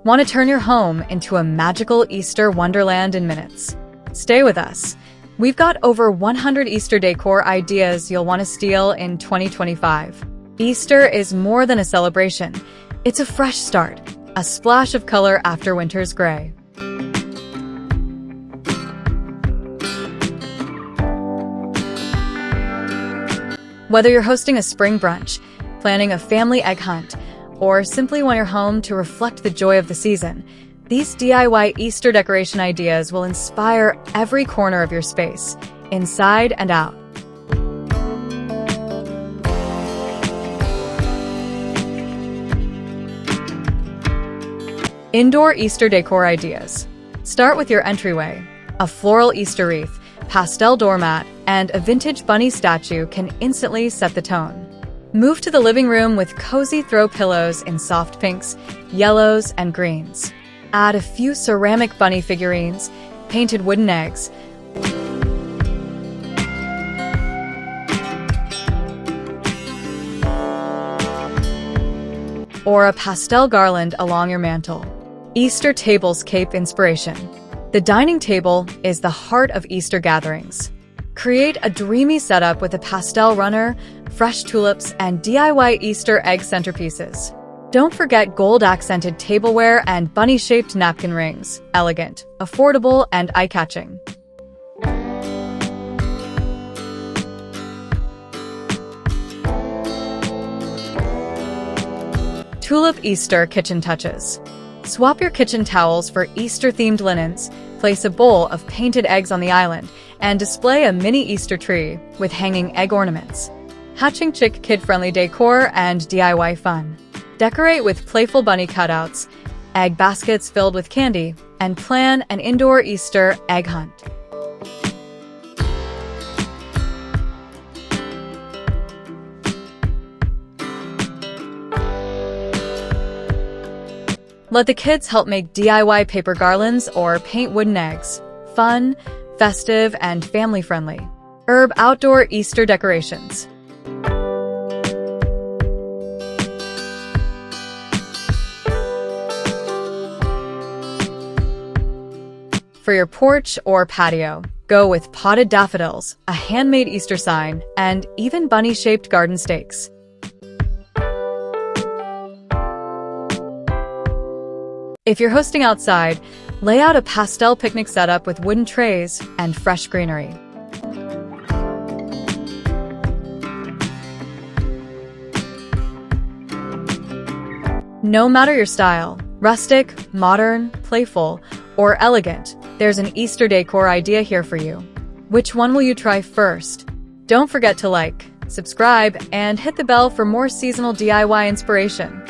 Want to turn your home into a magical Easter wonderland in minutes? Stay with us. We've got over 100 Easter decor ideas you'll want to steal in 2025. Easter is more than a celebration. It's a fresh start, a splash of color after winter's gray. Whether you're hosting a spring brunch, planning a family egg hunt, or simply want your home to reflect the joy of the season, these DIY Easter decoration ideas will inspire every corner of your space, inside and out. Indoor Easter decor ideas. Start with your entryway. A floral Easter wreath, pastel doormat, and a vintage bunny statue can instantly set the tone. Move to the living room with cozy throw pillows in soft pinks, yellows, and greens. Add a few ceramic bunny figurines, painted wooden eggs, or a pastel garland along your mantel. Easter tablescape inspiration. The dining table is the heart of Easter gatherings. Create a dreamy setup with a pastel runner, fresh tulips, and DIY Easter egg centerpieces. Don't forget gold-accented tableware and bunny-shaped napkin rings. Elegant, affordable, and eye-catching. Tulip Easter kitchen touches. Swap your kitchen towels for Easter-themed linens, place a bowl of painted eggs on the island, and display a mini Easter tree with hanging egg ornaments. Hatching chick kid-friendly decor and DIY fun. Decorate with playful bunny cutouts, egg baskets filled with candy, and plan an indoor Easter egg hunt. Let the kids help make DIY paper garlands or paint wooden eggs. Fun, festive, and family-friendly. Herb outdoor Easter decorations. For your porch or patio, go with potted daffodils, a handmade Easter sign, and even bunny-shaped garden stakes. If you're hosting outside, lay out a pastel picnic setup with wooden trays and fresh greenery. No matter your style, rustic, modern, playful, or elegant, there's an Easter decor idea here for you. Which one will you try first? Don't forget to like, subscribe, and hit the bell for more seasonal DIY inspiration.